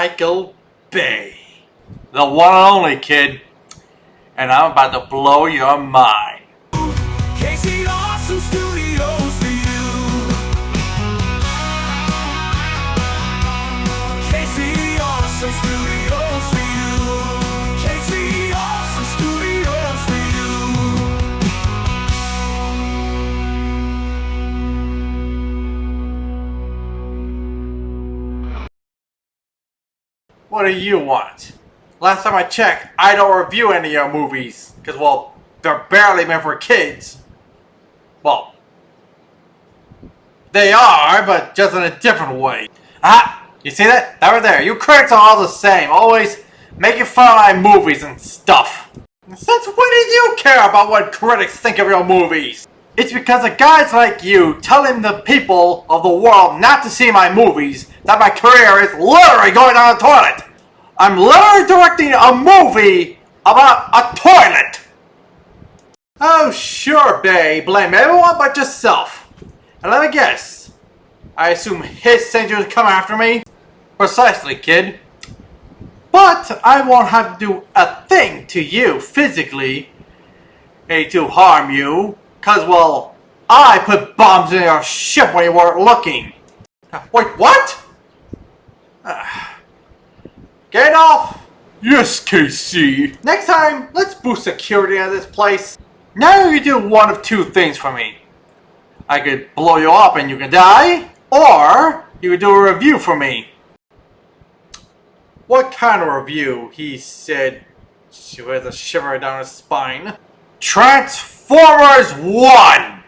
Michael Bay. The one and only, kid. And I'm about to blow your mind. Casey Awesome Studios for you. Casey Awesome Studios for you. Casey Awesome Studios for you. What do you want? Last time I checked, I don't review any of your movies. Because, well, they're barely meant for kids. Well, they are, but just in a different way. Ah, you see that? That right there. You critics are all the same. Always making fun of my movies and stuff. Since when did you care about what critics think of your movies? It's because of guys like you telling the people of the world not to see my movies that my career is literally going down the toilet. I'm literally directing a movie about a toilet. Oh, sure, Bay. Blame everyone but yourself. And let me guess. I assume his sent you to come after me? Precisely, kid. But I won't have to do a thing to you physically to harm you. Cause, well, I put bombs in your ship when you weren't looking. Wait, what? Get off! Yes, KC. Next time, let's boost security at this place. Now you do one of two things for me. I could blow you up and you can die, or you could do a review for me. What kind of review? He said, with a shiver down his spine. Transformers 1!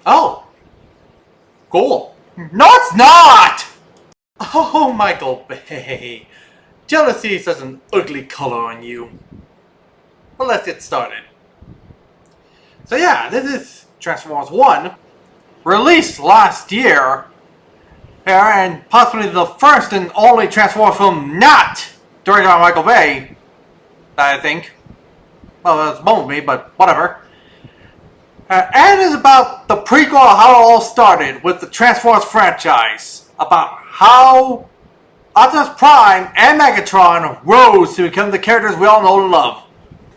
Oh. Cool. No, it's not! Oh, Michael Bay. Jealousy is such an ugly color on you. But let's get started. So yeah, this is Transformers 1. Released last year. And possibly the first and only Transformers film not directed by Michael Bay. I think. Well, that's Bumblebee, but whatever. And it's about the prequel of how it all started with the Transformers franchise. About how Optimus Prime and Megatron rose to become the characters we all know and love.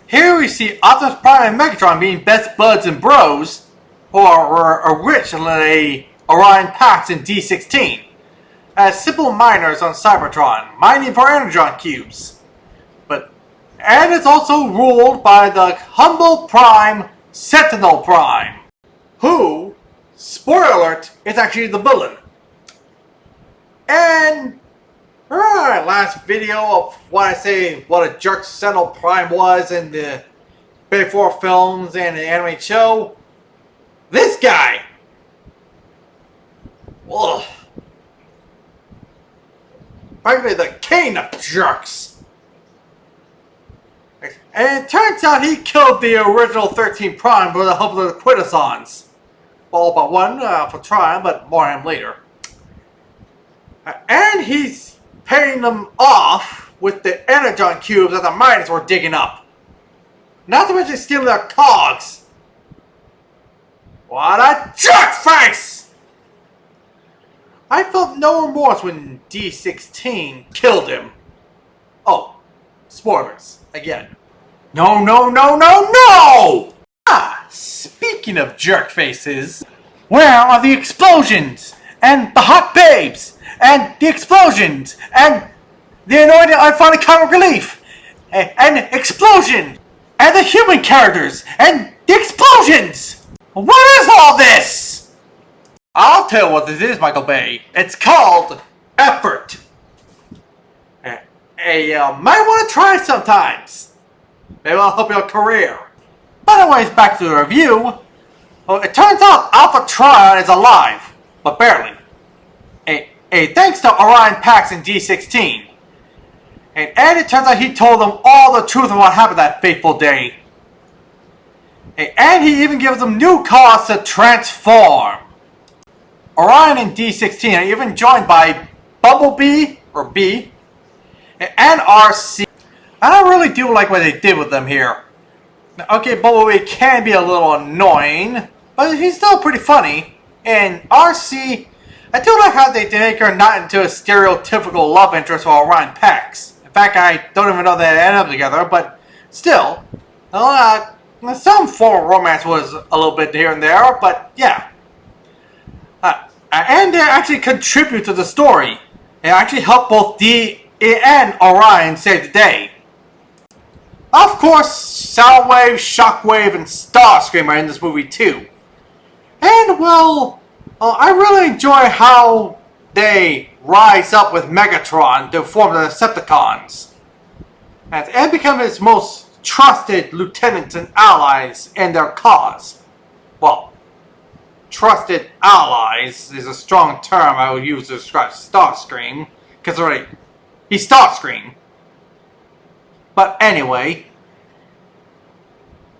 Here we see Optimus Prime and Megatron being best buds and bros, who are originally Orion Pax in D16, as simple miners on Cybertron, mining for energon cubes. And it's also ruled by the humble Prime, Sentinel Prime, who, spoiler alert, is actually the villain. And remember my last video of what I say what a jerk Sentinel Prime was in the Bay 4 films and the animated show? This guy! Ugh. Frankly, the king of jerks. And it turns out he killed the original 13 Prime with the help of the Quintessons. All but one for trying, but more on him later. And he's paying them off with the energon cubes that the miners were digging up. Not to mention stealing their cogs. What a jerk face! I felt no remorse when D16 killed him. Oh, spoilers, again. No, no, no, no, no! Ah, speaking of jerk faces, where are the explosions? And the hot babes? And the explosions? And the anointed ironic comic relief? And explosion? And the human characters? And the explosions? What is all this? I'll tell you what this is, Michael Bay. It's called effort. You might want to try sometimes. Maybe I'll help your career. But anyways, back to the review. Well, it turns out Alpha Trion is alive, but barely. Thanks to Orion Pax in D16. And it turns out he told them all the truth of what happened that fateful day. And he even gives them new cause to transform. Orion and D16 are even joined by Bumblebee, or B, and RC. I don't really do like what they did with them here. Okay, Bumblebee can be a little annoying, but he's still pretty funny. And RC, I do like how they make her not into a stereotypical love interest for Orion Pax. In fact, I don't even know they end up together, but still, some form of romance was a little bit here and there, but yeah. And they actually contribute to the story. They actually help both Dee and Orion save the day. Of course, Soundwave, Shockwave, and Starscream are in this movie too. And well, I really enjoy how they rise up with Megatron to form the Decepticons. And become his most trusted lieutenants and allies in their cause. Well, trusted allies is a strong term I would use to describe Starscream, because already he's Starscream. But anyway,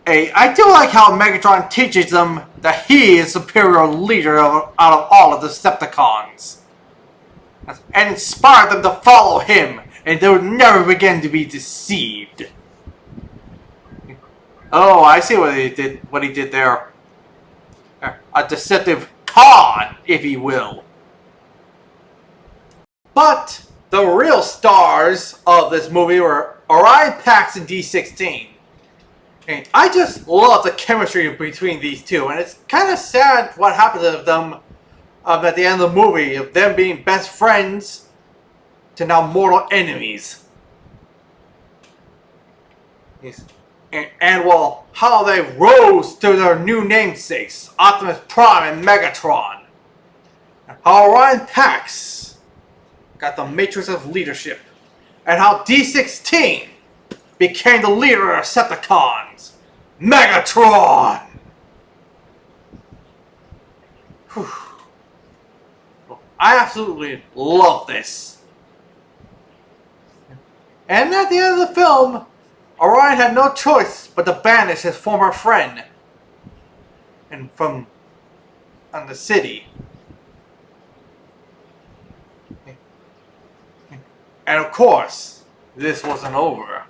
I do like how Megatron teaches them that he is superior leader out of all of the Decepticons, and inspire them to follow him, and they would never begin to be deceived. Oh, I see what he did there. A deceptive con, if you will. But the real stars of this movie were Orion Pax and D16. And I just love the chemistry between these two, and it's kind of sad what happened to them at the end of the movie, of them being best friends to now mortal enemies. Yes. And well, how they rose to their new namesakes, Optimus Prime and Megatron. How Orion Pax got the Matrix of Leadership. And how D16 became the leader of Decepticons, Megatron! Whew. I absolutely love this. And at the end of the film, Orion had no choice but to banish his former friend from the city. And of course, this wasn't over.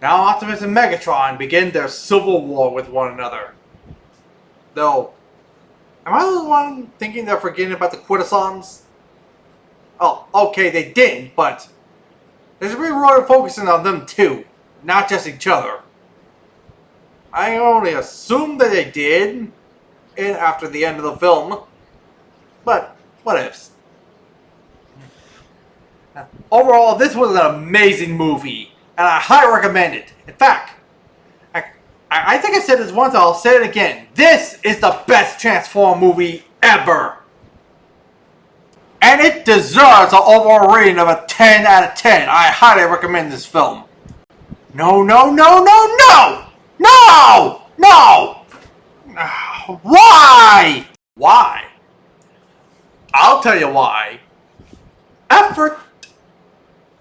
Now Optimus and Megatron begin their civil war with one another. Though, am I the one thinking they're forgetting about the Quintessons? Oh, okay, they didn't, but they should be really focusing on them too, not just each other. I only assume that they did after the end of the film, but what ifs. Overall, this was an amazing movie, and I highly recommend it. In fact, I think I said this once, I'll say it again. This is the best Transform movie ever. And it deserves an overall rating of a 10 out of 10. I highly recommend this film. No, no, no, no, no! No! No! Why? Why? I'll tell you why. Effort.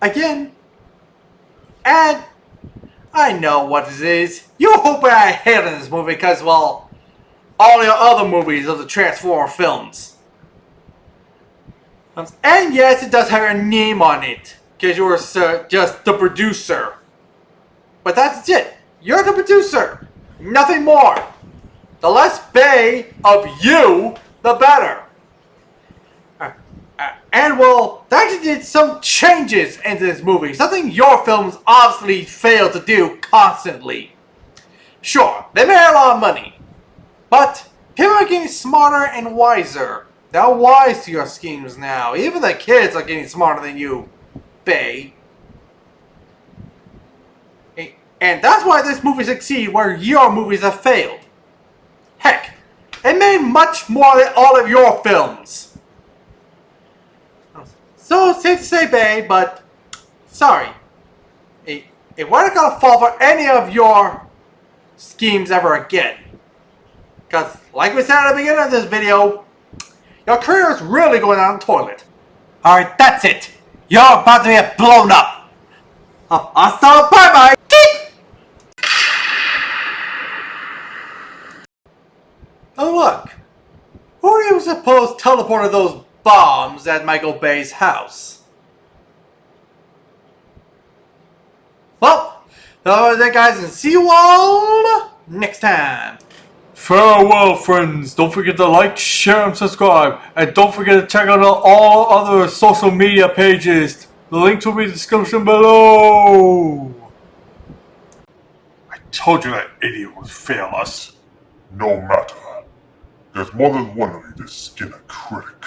Again. And I know what it is. You hope I hated this movie because, well, all the other movies of the Transformer films. And yes, it does have your name on it, because you were just the producer. But that's it. You're the producer. Nothing more. The less bay of you, the better. And well, they actually did some changes into this movie. Something your films obviously fail to do constantly. Sure, they made a lot of money. But people are getting smarter and wiser. They're wise to your schemes now. Even the kids are getting smarter than you, Bay. And that's why this movie succeeds where your movies have failed. Heck, it made much more than all of your films. So, safe to say, Bay, but sorry. It wasn't gonna fall for any of your schemes ever again. Because, like we said at the beginning of this video, your career is really going down the toilet. Alright, that's it. You're about to get blown up. Hasta bye-bye. Oh look. Who do you suppose teleported those bombs at Michael Bay's house? Well, that was it guys, and see you all next time. Farewell, friends. Don't forget to like, share, and subscribe. And don't forget to check out all other social media pages. The links will be in the description below. I told you that idiot would fail us. No matter. There's more than one of you to skin a critic.